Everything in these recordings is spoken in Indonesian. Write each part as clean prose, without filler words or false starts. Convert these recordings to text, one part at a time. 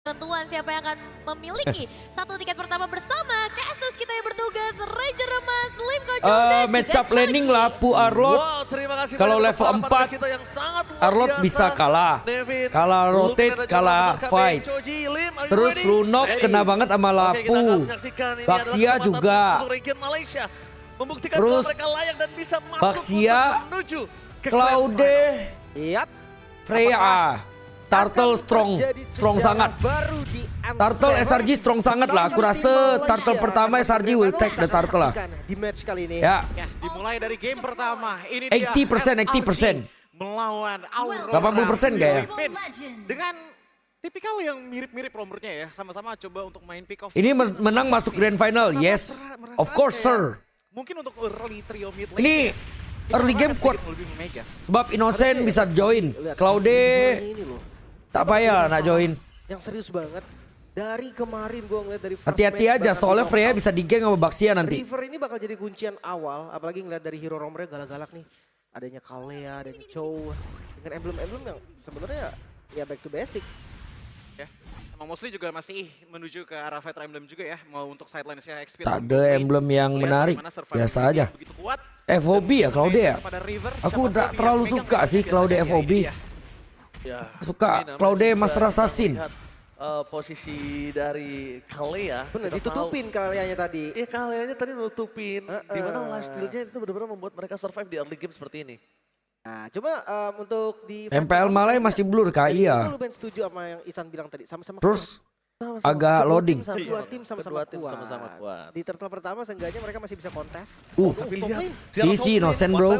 Tentuan siapa yang akan memiliki satu tiket pertama bersama Casters kita yang bertugas Ranger Emas, Lim Kocok dan match juga up laning Choji. Lapu Arlot. Wow, terima kasih Kalau banyak level untuk 4 kita yang sangat luar Arlot biasa. bisa kalah. Nevin, Kalah Lumin rotate, dan juga kalah Master KB, fight. Choji, Lim, are you Terus ready? Lunok Ready. kena banget sama Oke, kita Lapu. akan menyaksikan ini Baxia adalah kesempatan juga. untuk region Malaysia membuktikan Terus bahwa mereka layak dan bisa masuk Baxia, untuk menuju ke Claude, grand final. Yap. Freya, Turtle strong sangat. Baru di M7. Turtle SRG strong sangat lah. Aku rasa Turtle pertama SRG will take the Turtle lah. Di match kali ini. Ya, Ya, dimulai dari game pertama. Ini dia 80%, 80%. melawan Aurora 80% gak ya? Philippines. Dengan tipikal yang mirip-mirip nomornya ya. Sama-sama coba untuk main pick off. Ini menang masuk grand final. Yes, of course sir. Mungkin untuk early trio mid lane. Ini early game kuat. Lebih memega. Sebab Innocent bisa join. Claude Ini loh. tak payah nak join. Yang serius banget. Dari kemarin gue ngeliat dari first Hati-hati match aja bahkan soalnya di Freya knockout. bisa digeng sama Baxia nanti. River ini bakal jadi kuncian awal, apalagi ngeliat dari hero roamer galak-galak nih. Adanya Kalea, adanya Chow, dengan emblem-emblem yang sebenarnya ya back to basic. Ya. Emang mostly juga masih menuju ke arah fighter emblem juga ya. Mau untuk sidelines-nya XP. Tak ada emblem yang menarik. Biasa aja. FOB ya Claude ya. Aku tak terlalu suka sih Claude FOB. Ya, Suka ini namanya Claude juga Master kita Assassin. melihat, posisi dari Kalea. Bener, Kita tahu- ditutupin Kaleanya tadi. Iya, Kaleanya tadi nutupin. Di mana Heeh. lifestyle-nya itu benar-benar membuat mereka survive di early game seperti ini. Nah, coba untuk di MPL Malay masih blur kak, iya. Lu Ben setuju sama yang Isan bilang tadi, sama-sama Terus Sama-sama. agak Kedua loading. tim, kedua tim sama-sama Kedua tim kuat. sama-sama kuat. Di turtle pertama seenggaknya mereka masih bisa kontes. Tapi top lihat, lane. Sisi Innocent, bro.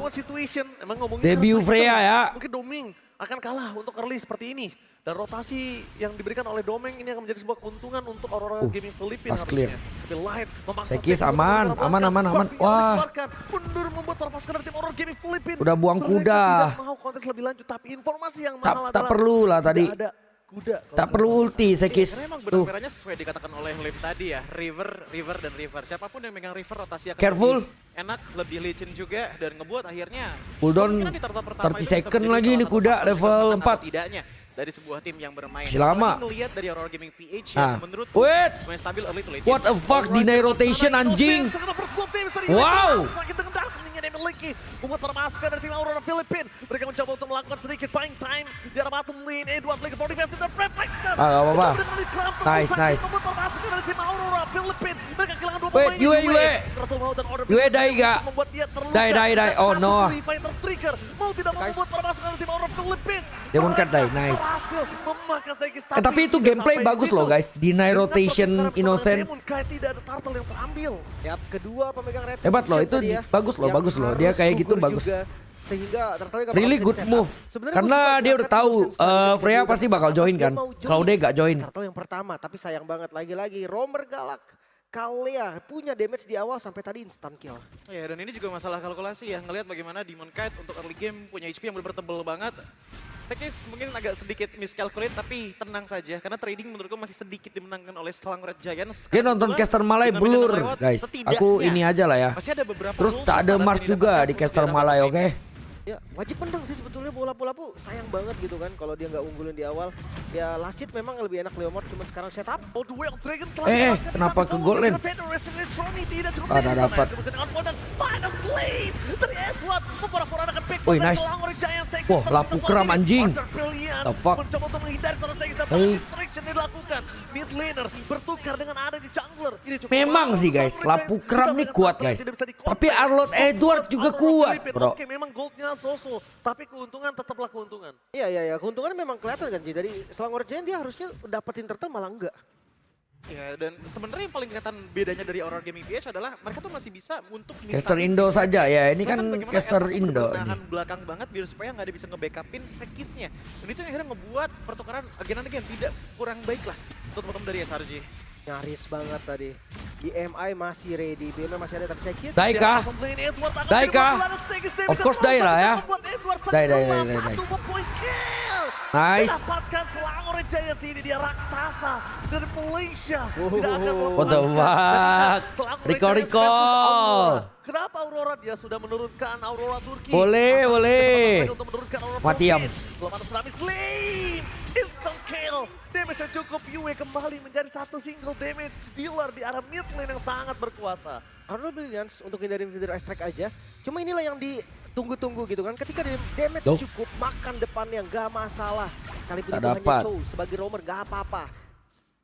Emang ngomongin Debut kan Freya fighter, ya. Mungkin Doming akan kalah untuk early seperti ini. Dan rotasi yang diberikan oleh Domeng ini akan menjadi sebuah keuntungan untuk Aurora Gaming Philippines. pas clear. Tapi Light memaksa Sekis Sekis aman, untuk aman, menyelamatkan. aman. Tapi Wah. dikeluarkan. Mundur membuat para pasukan dari tim Aurora Gaming Philippines. Udah buang Mereka kuda. tidak mau kontes lebih lanjut. Tapi informasi yang Tak- mahal tak adalah perlu lah tadi. tidak ada kuda. Tak perlu ulti Sekis. Karena emang Tuh, benang merahnya sesuai dikatakan oleh Lim tadi ya, River dan River. Siapapun yang megang River rotasi akan Careful. lebih enak, lebih licin juga dan ngebuat akhirnya cooldown kemungkinan di turtle pertama 30 itu bisa second menjadi lagi salah ini satu kuda faktor level yang menentukan 4. atau tidaknya dari sebuah tim yang bermain. Masih lama. Apalagi ngelihat dari Aurora Gaming PH Ah. yang menurut Wait. main stabil early to late. What a fuck, deny rotation anjing. Wow. Sakit dengan darkning yang dimiliki membuat para masukan dari tim Aurora Philippines. Mereka mencoba untuk melakukan sedikit buying time di arah bottom lane. Edward lagi for defensive dan reflector. Ah, gak apa-apa. Itu benar-benar keram Nice, terus nice. membuat para masukan dari tim Aurora Philippines. Mereka kehilangan dua Wait, pemain. Yue. Turtle Maut dan Order Yue Philippines die gak? membuat dia terluka. Die. Dan Oh, satu no. free fighter trigger. Mau tidak mau membuat para masukan dari tim Aurora Philippines. Demon Cat die, nice. Berhasil memakan Sekis, Tapi itu tidak gameplay sampai bagus di loh situ. guys. Deny Dengan rotation perputaran pertahanan Innocent. Demon Knight tidak ada turtle yang terambil. Yap, kedua pemegang red. Hebat loh, itu tadi ya, bagus loh, yang bagus loh. Dia harus kayak gitu gugur bagus. juga, sehingga turtle nggak Really bakal good bisa di move. setup. Sebenarnya Karena gua suka dia udah gerakan tahu motion style Freya dari pasti dia bakal join dia kan. mau join. Claude gak join. Turtle yang pertama, tapi sayang banget lagi-lagi Romer galak. Kalea punya damage di awal sampai tadi instant kill. Ya, dan ini juga masalah kalkulasi ya, ngelihat bagaimana Demon Knight untuk early game punya HP yang benar-benar tebel banget. Teknis mungkin agak sedikit miscalculate tapi tenang saja karena trading menurutku masih sedikit dimenangkan oleh Selang Red Giants. Dia Karena nonton kedua, caster Malay dengan beda blur lewat, guys. setidaknya Aku ini aja lah ya. masih ada beberapa Terus rules tak ada yang Mars harus juga didapatkan di untuk caster biar Malay, dapat oke? Ya wajib menang sih sebetulnya bola Lapu sayang banget gitu kan kalau dia nggak unggulin di awal. Ya last hit memang lebih enak Leomord cuma sekarang setup. Oh, Duel Dragon telah Eh, didapatkan di kenapa satu ke gol goal lane? dengan Federer, Romy tidak cukup Ah, tinggi, dah dapat. Kemudian dengan Ford dan Final Blade dari Edward memporak-porandakan pick Wih, dari nice. Selangor Giants. Sekis Wah, terus Lapu mencoba kram, ini. anjing. Order Brilliant The fuck? mencoba untuk menghindari seorang Sekis dan Hey. distraction dilakukan. Mid laner bertukar dengan ada di jungler. Ini cukup Memang bagus sih untuk guys, Selangor Lapu Giants. Kram nih Ditambah kuat dengan guys. tidak bisa di-contact. Tapi Arlot Edward juga Aurora kuat Philippines. bro. Oke, memang goldnya so-so, tapi keuntungan tetaplah keuntungan. Iya keuntungannya memang kelihatan kan Ji. Dari Selangor Giant dia harusnya dapetin turtle malah enggak. Ya, dan sebenarnya yang paling kelihatan bedanya dari Aurora Gaming PH adalah mereka tuh masih bisa untuk Caster Indo saja ya. Ini kan bagaimana caster Edward Indo bertahan ini. belakang banget biar supaya nggak ada bisa nge-backupin Sekisnya. Dan itu yang akhirnya ngebuat pertukaran again and again tidak kurang baik lah untuk teman-teman dari SRG. Nyaris banget tadi. BMI masih ready. BMI masih ada tapi Sekis. Die kah? Die kah? Of course die lah ya. Die. Nice. Dapatkan Selangor Giants ini dia raksasa dari Malaysia. Tidak akan What the fuck? Selangor Recall, Giants versus recall. Aurora. Kenapa Aurora? Dia sudah menurunkan Aurora Turki. Boleh, Apakah boleh. kesempatan mereka untuk menurunkan Aurora Mati, Province? Yams. Belum ada tsunami Slim. Instant kill. damage yang cukup. Yue kembali menjadi satu single damage dealer di arah mid lane yang sangat berkuasa. Arnold Brilliance untuk hindarin Feather Strike aja. Cuma inilah yang ditunggu-tunggu gitu kan. Ketika damage cukup, makan depannya nggak masalah. Sekalipun itu hanya Chow sebagai roamer nggak apa-apa.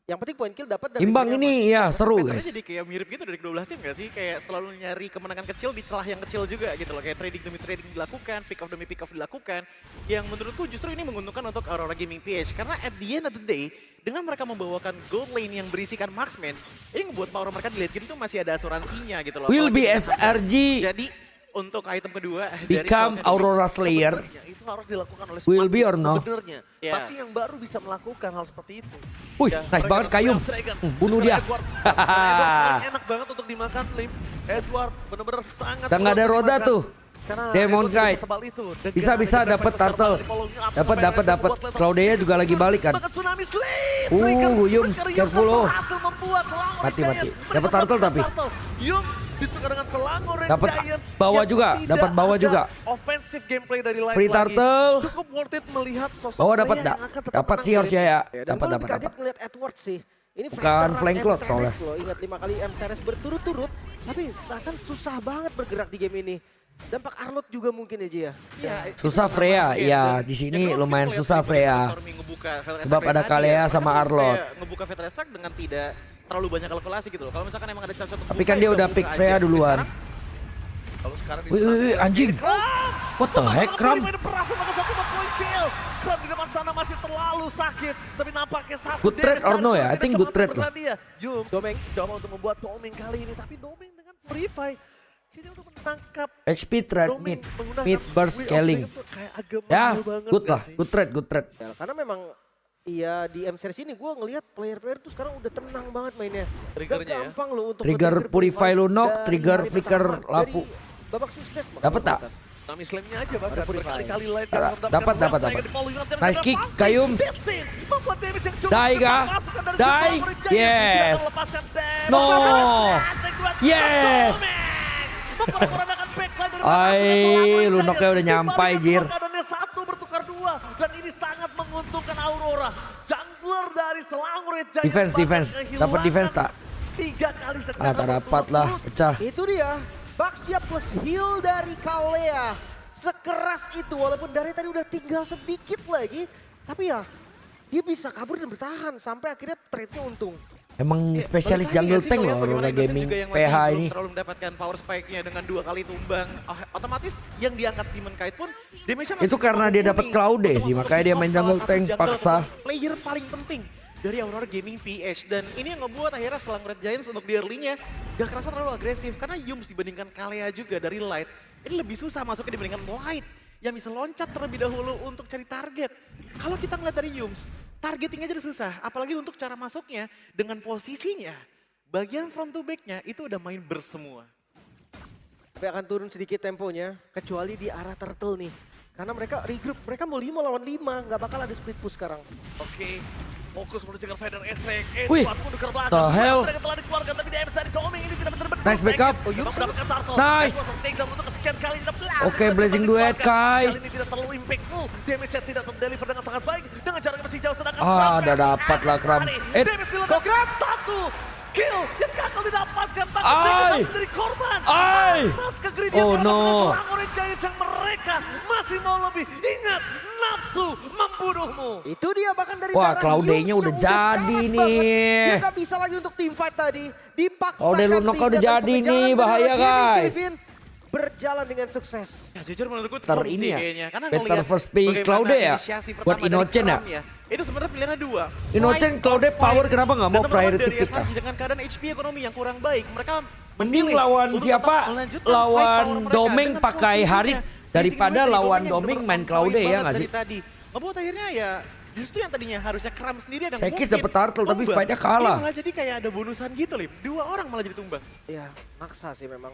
Yang penting point kill dapat dari Imbang ini ya seru guys. Jadi kayak mirip gitu dari kedua belah tim gak sih? Kayak selalu nyari kemenangan kecil di celah yang kecil juga gitu loh. Kayak trading demi trading dilakukan, pick off demi pick off dilakukan. Yang menurutku justru ini menguntungkan untuk Aurora Gaming PH. Karena at the end of the day, dengan mereka membawakan gold lane yang berisikan marksman, ini membuat power mereka di late game itu masih ada asuransinya gitu loh. Will be SRG. Jadi untuk item kedua become dari Aurora Slayer. Itu harus dilakukan oleh Will be or no? sebenarnya. Yeah. Tapi yang baru bisa melakukan hal seperti itu. Wih, nice banget Kayum. Bunuh dia. Edward enak banget untuk dimakan Lim. Edward benar-benar sangat. Udah nggak ada roda tuh. Demon Knight. Bisa dapat turtle. Dapat. Claudia juga lagi balik kan. Yums, careful loh. Mati. Dapat turtle tapi. Yums ditukar dengan Selangor Dapat Giants bawa yang juga, tidak dapat bawa ada juga. Offensive gameplay dari Light Free lagi. turtle. Cukup worth it melihat sosok Bawa play dapat yang akan tetap dapat menang sih harusnya dari- ya. Dan Dapat. gue kaget ngeliat Edward sih. Ini Bukan veteran flank lock M-Series soalnya. loh. Ingat 5 kali M-Series berturut-turut. Tapi akan susah banget bergerak di game ini. Dampak Arnold juga mungkin aja ya. Susah Freya, iya di sini lumayan susah Freya. Sebab ada Kalea sama Arlott. Ngebuka Veteran Strike dengan tidak terlalu banyak kalkulasi gitu loh. Kalau misalkan emang ada chance untuk Tapi buka, kan dia ya udah buka pick aja. Freya duluan. Kalau sekarang Wih, anjing. What the heck, Kram? Kram di depan sana masih terlalu sakit, tapi nampaknya satu Good trade damage or no dan ya? I tidak think bisa good trade menentukan loh. dia. Yums Domeng. coba untuk membuat Domeng kali ini, tapi Domeng dengan Purify kayaknya untuk menangkap HP trade Domeng mid menggunakan burst Way of scaling. Life itu kayak agak Ya, mahal banget good nggak lah, sih? good trade. Ya, karena memang iya di M-Series ini gue ngelihat player-player tuh sekarang udah tenang banget mainnya. Triggernya Gak ya. gampang loh untuk Trigger nge-trigger Purify Lunok, dari trigger hari flicker pertama, lampu. dari babak sukses. Dapat tak? Nami slamnya aja bahkan Ada Purify. berkali-kali light Dapat. Nice kick, Kayum. Die kah? Die? Yes. No. Yes. Lunoknya udah nyampai, Jir. Keadaannya 1 bertukar 2 dan ini sangat menguntungkan Aurora. Jungler dari Selangor Giants Defense. Dapat defense tak? 3 kali secara Tak dapat lah, pecah. Itu dia. Baxia plus heal dari Kalea. Sekeras itu walaupun dari tadi udah tinggal sedikit lagi. Tapi ya dia bisa kabur dan bertahan sampai akhirnya trade-nya untung. Emang spesialis jungle tank loh Aurora Gaming PH ini. Terlalu mendapatkan power spike-nya dengan 2 kali tumbang. Otomatis yang diangkat Demon Knight pun damage-nya masih Itu karena dia dapat Claude sih, makanya dia main jungle tank paksa. Player paling penting dari Aurora Gaming PH. Dan ini yang ngebuat akhirnya Selangor Giants untuk di early-nya gak kerasa terlalu agresif. Karena Yums dibandingkan Kalea juga dari Light, ini lebih susah masuknya dibandingkan Light yang bisa loncat terlebih dahulu untuk cari target. Kalau kita ngeliat dari Yums, targeting aja udah susah. Apalagi untuk cara masuknya dengan posisinya. Bagian front to back-nya itu udah main bersemua. Tapi akan turun sedikit temponya, kecuali di arah Turtle nih. Karena mereka regroup, mereka mau 5 lawan 5, nggak bakal ada split push sekarang. Oke, fokus menuju ke Feather Strike. Wih, the hell? Mereka telah dikeluarkan tapi di dari Doming ini tidak bisa Nice backup. mendapatkan turtle. Nice. Untuk kesekian kali Oke, Blazing Duet, Kai. Kali ini tidak terlalu impactful. Damage-nya tidak terdeliver dengan sangat baik. Dengan jaraknya masih jauh sedangkan Udah dapat lah Kram. Damage dilakukan 1 kill. Yang gagal didapatkan. Ai. Dari korban. Ai. Atas kegridian Oh, no. Selangor Giants yang mereka masih mau lebih. Ingat, nafsu membunuhmu. Itu dia bahkan dari Wah, darah Claude-nya Yums udah yang jadi sekarat nih. banget. Dia nggak bisa lagi untuk team fight tadi. Dipaksakan Claude Lunok sehingga udah dari jadi pengejaran nih, dari bahaya, Gaming guys. Filipin berjalan dengan sukses. Ya jujur menurutku Better sih ini ya, kayaknya. Karena better ngelihat first pick bagaimana Claude ya, inisiasi buat pertama dari Innocent ya. Kram itu sebenarnya pilihannya 2. Innocent, Claude power kenapa nggak mau priority pick ah? Dengan keadaan HP ekonomi yang kurang baik, mereka Mending memilih lawan untuk siapa? tetap melanjutkan Lawan fight power mereka Domeng dengan pakai posisinya. Harit daripada Basically dari lawan Domeng yang Domeng main bener-bener Claude poin ya banget nggak dari sih? Tadi. Ngebuat akhirnya ya justru yang tadinya harusnya Kram sendiri dan Sekis mungkin dapet turtle, tapi tumbang. fight-nya kalah. Ini malah jadi kayak ada bonusan gitu Lip. 2 orang malah jadi tumbang. Ya maksa sih memang.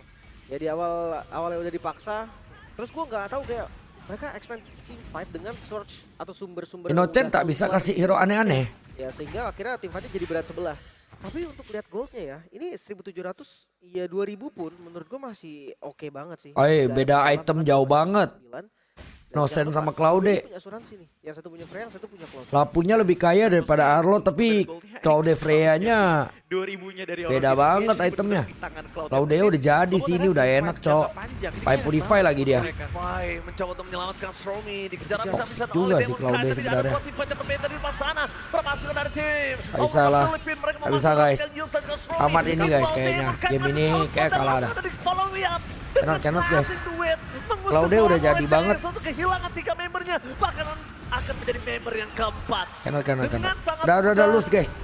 Ya di awalnya udah dipaksa. Terus gua nggak tahu kayak mereka expand team fight dengan search atau sumber-sumber. Innocent udah tak bisa keluar. kasih hero aneh-aneh. Ya sehingga akhirnya tim fightnya jadi berat sebelah. Tapi untuk lihat goldnya ya, ini 1.700 ya 2.000 pun menurut gua masih oke banget sih. Oh iya, Dan beda malam item tadi jauh masih banget. 9. Nosen sama Claude. Punya asuransi nih. Yang satu punya Freya, yang satu punya Cloud. Lapunya lebih kaya daripada Arlo, tapi Claude Freya-nya 2000-nya dari beda banget itemnya. Claude udah jadi sini, udah enak cok. Pakai Purify lagi dia. Fai mencoba untuk menyelamatkan Stromy, dikejar bisa juga sih Claude sebenarnya. Gak bisa lah, gak bisa guys. Tamat ini guys kayaknya. Game ini kayak kalah dah. Cannot guys. Claude udah jadi banget. Kehilangan 3 membernya, bahkan akan menjadi member yang keempat. Cannot. Udah lose guys.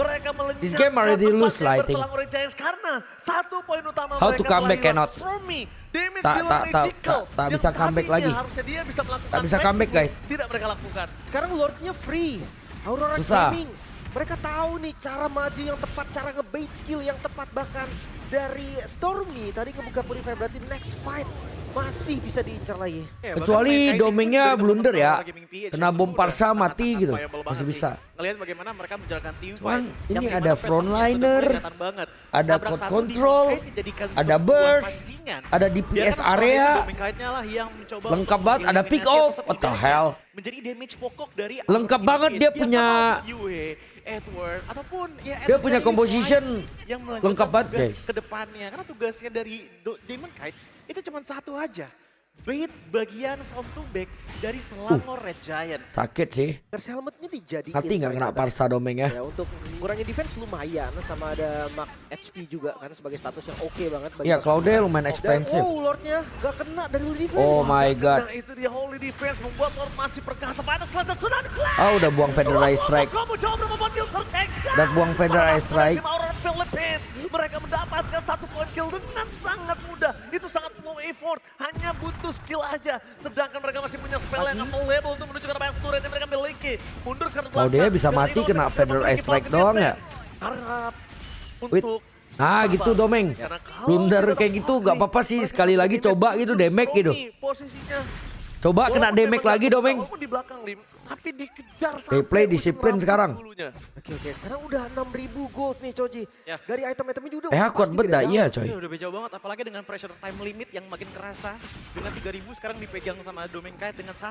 This game already lose lah I think. Karena 1 poin utama How to come back cannot. Tak bisa comeback lagi. Tak bisa comeback guys. Tidak mereka lakukan. Sekarang Lordnya free. Aurora Susah. Gaming. Mereka tahu nih cara maju yang tepat, cara ngebait skill yang tepat. Bahkan dari Stormy tadi ngebuka Purify, berarti next fight masih bisa diincar lagi. Kecuali domengnya blunder ya. Kena bom parsa mati gitu. Masih bisa. Ngelihat bagaimana mereka menjalankan team Cuman fight. ini yang ada dimana frontliner, fans kelihatan banget. ada Tabrak code satu control, di Doomkite dijadikan ada sebuah burst, pancingan. ada DPS Biarkan area, Doomkite-nya lah yang mencoba lengkap untuk banget, ada pick mengeliminasi off, atau what the menjadi- hell. Menjadi damage pokok dari Lengkap Aurora banget, Gaming. dia Biarkan punya- Yue, Edward ataupun ya Dia punya dari composition Slice yang melanjutkan lengkap banget, tugas guys. ke depannya, karena tugasnya dari Demon Kite itu cuma satu aja. Bait bagian front to back dari Selangor Red Giant. Sakit sih. Curse helmetnya dijadiin. Mati nggak kena parsa domeng ya. Ya, untuk mengurangi defense lumayan, sama ada max HP juga kan sebagai status yang oke banget. bagi Iya Max. Claude lumayan Dan, expensive. Lordnya gak kena dari holy defense. Oh my god. Nah itu dia Holy Defense membuat Lord masih perkasa pada selatan Tsunami Blast. Ah udah buang Federal Strike. Kamu coba membuat kill tertega. Udah buang Federal Strike. Orang Philippines, mereka mendapatkan 1 poin kill dengan sangat mudah. Itu sangat low effort, hanya butuh skill aja. Sedangkan mereka masih punya spell yang available untuk menunjukkan apa yang turret yang mereka miliki. Mundur ke Kalau dia bisa mati kena Federal Strike doang ya. Harap Wait. untuk Nah gitu domeng. Blunder kayak gitu gak apa-apa sih, sekali lagi coba gitu damage gitu. Posisinya Coba kena damage lagi domeng. walaupun di belakang Lim, tapi dikejar Replay sampai disiplin ujung sekarang. rambut bulunya. Oke, sekarang udah 6.000 gold nih Coji. Ya. Dari item-item ini udah Kuat pasti beda beda iya jauh. coy. Udah beda banget, apalagi dengan pressure time limit yang makin kerasa. Dengan 3000 sekarang dipegang sama Domeng Kite dengan 1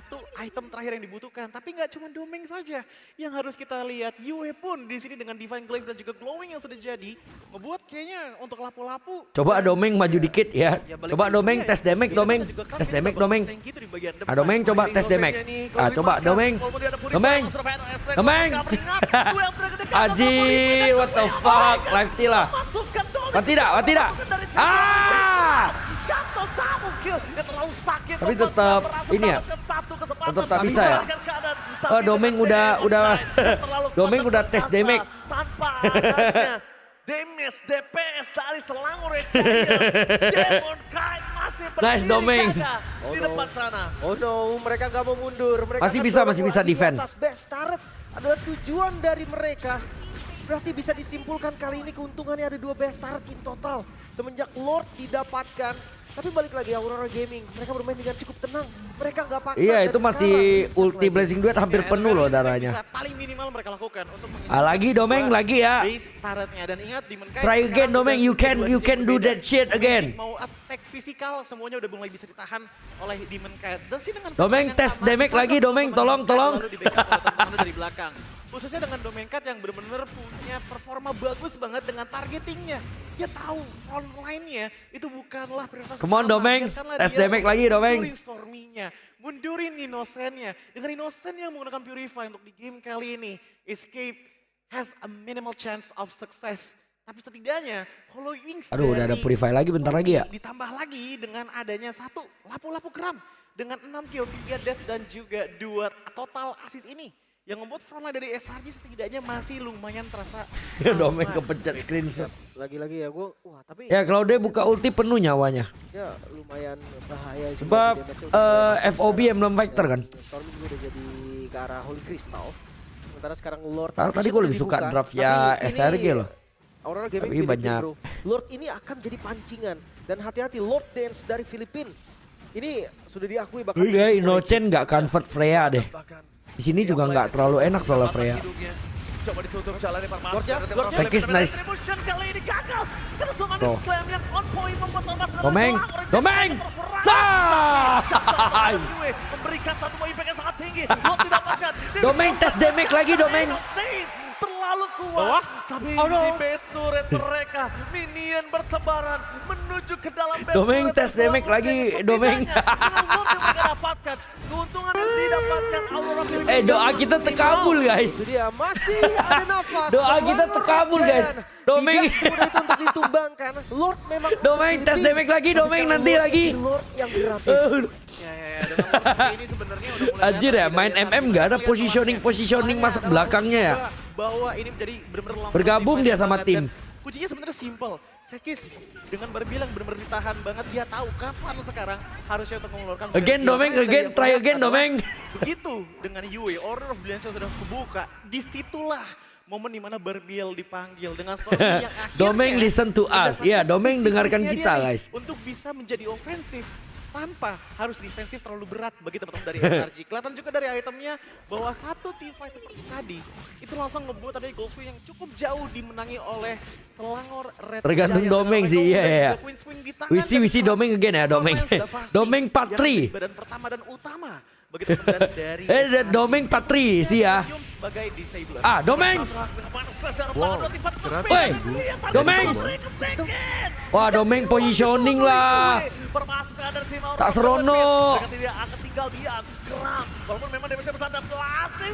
item terakhir yang dibutuhkan. Tapi nggak cuma Domeng saja yang harus kita lihat. Yue pun di sini dengan Divine Glaive dan juga Glowing yang sudah jadi, membuat kayaknya untuk lapu-lapu. Coba domeng maju dikit ya. balik Coba lagi domeng ya. tes damage Biasa domeng. juga kan Tes kita damage bakal domeng. tanky tuh di bagian depan. Ah domeng coba tes damage. Ah coba domeng. Domeng. Domeng. Aji, what the fuck? Live steal lah. Mati dah, mati dah. Ah! Tapi tetap ini ya. Tetap tak bisa ya. Oh, Domeng udah Domeng udah tes damage. Tanpa adanya damage DPS dari Selangor Red Giants, Demon Kite masih berdiri Nice, Domeng. gagah di depan sana. Oh no, mereka gak mau mundur. Mereka Masih akan bisa, dorong masih bisa lagi di defend. atas. Best turret adalah tujuan dari mereka. Berarti bisa disimpulkan kali ini keuntungannya ada 2 best turret in total. Semenjak Lord didapatkan. Tapi balik lagi Aurora Gaming, mereka bermain dengan cukup tenang. Mereka nggak paksa. Iya, dan itu masih sekarang ulti lagi. Blazing Duet hampir Ya, penuh loh Edward Gaming darahnya. bisa paling minimal mereka lakukan untuk Lagi Domeng lagi ya. base turretnya. Dan ingat Demon Kite Try again sekarang Domeng, udah you can situasi do berbeda. that shit again. Mau attack fisikal semuanya udah mulai bisa ditahan oleh Demon Kite. Dan sih dengan Domeng, yang tes sama, damage Demon lagi, Kite Domeng, lalu tolong, tolong. di backup oleh teman-teman dari belakang. Khususnya dengan Domeng Kite yang benar-benar punya performa bagus banget dengan targetingnya. Dia tahu frontline-nya itu bukanlah prioritas Come on, utama. Domeng. Biarkanlah Tes dia damage lagi, Domeng. mundurin Stormy-nya, mundurin Innocent-nya. Dengan Innocent yang menggunakan Purify untuk di game kali ini, Escape has a minimal chance of success. Tapi setidaknya Hollow Wings Aduh, udah ada dari Purify lagi bentar lagi ya. ditambah lagi dengan adanya 1 lapu-lapu kram dengan 6 kill, 3 death dan juga 2 total assist ini yang membuat frontline dari SRG setidaknya masih lumayan terasa Domeng aman. kepencet screenshot. Lagi-lagi ya gue, wah tapi Ya kalau dia buka ulti penuh nyawanya. ya lumayan bahaya. sih Sebab bagi damage-nya udah FOB Emblem Fighter kan. Stormy juga udah jadi ke arah Holy Crystal. Sementara sekarang Lord. Tadi gue lebih suka draftnya SRG loh. Aurora Gaming Tapi beda banyak. bro. Lord ini akan jadi pancingan. Dan hati-hati Lord Dance dari Filipina. Ini sudah diakui bahkan. Iya, Innocent nggak convert Freya deh. Bahkan Di sini juga nggak terlalu enak soalnya Freya. hidungnya. Coba ditutup jalannya Parmas. Tekis nice. Kali ini gagal. Karena Somanis Tuh. slam yang on point membuat Parmas. Domeng. Domeng. Nah. Memberikan satu impact yang sangat tinggi. Lot didapatkan. Domeng tes damage lagi Domeng. Terlalu kuat. Tapi di base turret mereka. Minion bertebaran menuju ke dalam base Domeng turret. tes damage lagi Domeng. Lot yang mereka dapatkan. Keuntungan yang didapatkan Aurora Philippines. Doa kita terkabul guys. Itu dia masih ada nafas. Doa kita Selangor terkabul, Red guys. Giant. Domeng. Tidak mudah itu untuk ditumbangkan. Lord memang Domeng tes damage lagi Domeng nanti lagi. Lord yang gratis. Ya, dengan Lord ini sebenarnya udah mulai Anjir ya, main MM gak ada positioning masuk belakangnya ya. Bahwa ini menjadi benar-benar long Bergabung term dia sama banget. tim. Dan kuncinya sebenarnya simple. Sekis dengan berbilang benar-benar ditahan banget, dia tahu kapan sekarang harusnya untuk mengeluarkan. Again Domeng, again, try again Domeng. Begitu dengan Yue, Order of Brilliance sudah kebuka, disitulah momen dimana Barbiel dipanggil dengan strategi yang akhirnya Domeng listen to us. Ya, Domeng dengarkan dia kita nih, guys. untuk bisa menjadi ofensif tanpa harus defensif terlalu berat bagi teman-teman dari SRG. Kelihatan juga dari itemnya bahwa satu team fight seperti tadi itu langsung ngebuat ada goal swing yang cukup jauh dimenangi oleh Selangor Red Tergantung Giant. Domeng Dan sih, Domeng iya, juga iya. queen swing di tangan Wisi dari Domeng again ya Domeng. Sudah pasti Domeng yang Patri. menjadi badan pertama dan utama bagi teman-teman dari SRG. Domeng Patri sih ya. Sebagai disabler. Ah, Domeng. Woi, Domeng. Wah, Domeng positioning lah. Tak serono.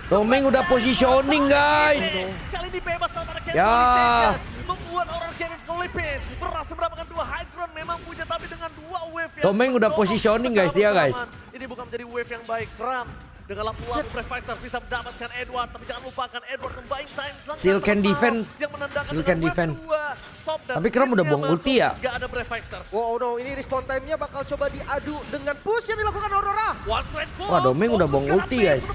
Domeng udah positioning guys. Kali ini bebas tanpa ada Ya. membuat orang Kevin Philippines berhasil mendapatkan 2 high ground, memang punya tapi dengan 2 wave yang Domeng udah mendorong positioning, secara guys, dia, guys. bersamaan. Ini bukan menjadi wave yang baik. Ram dengan lampu-lampu Brave Fighter bisa mendapatkan Edward, tapi jangan lupakan Edward membaik time sangat Still can tepat defend. yang menandakan Still dengan can wave defend. 2. Top dan Tapi Kram udah hitnya buang masuk, ulti ya? Gak ada Brave Fighters. Wow, no, ini respawn time-nya bakal coba diadu dengan push yang dilakukan Aurora. One straight full. Wah, Domeng udah buang Fokus ulti, ke guys. atas,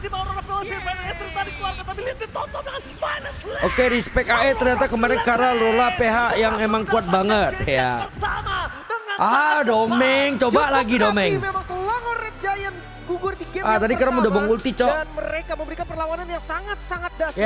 Aurora Philippines, tadi keluarga, tapi lihat ditonton dengan finance lane. Oke, respect AE ternyata kemarin karena Lola PH yang emang kuat banget ya. Pertama dengan Ah, Domeng, coba lagi Domeng. Memang Selangor Red Giant gugur di game Ah, yang tadi Kram udah pertama buang ulti, Cok. dan mereka memberikan perlawanan yang sangat-sangat dahsyat. Ya,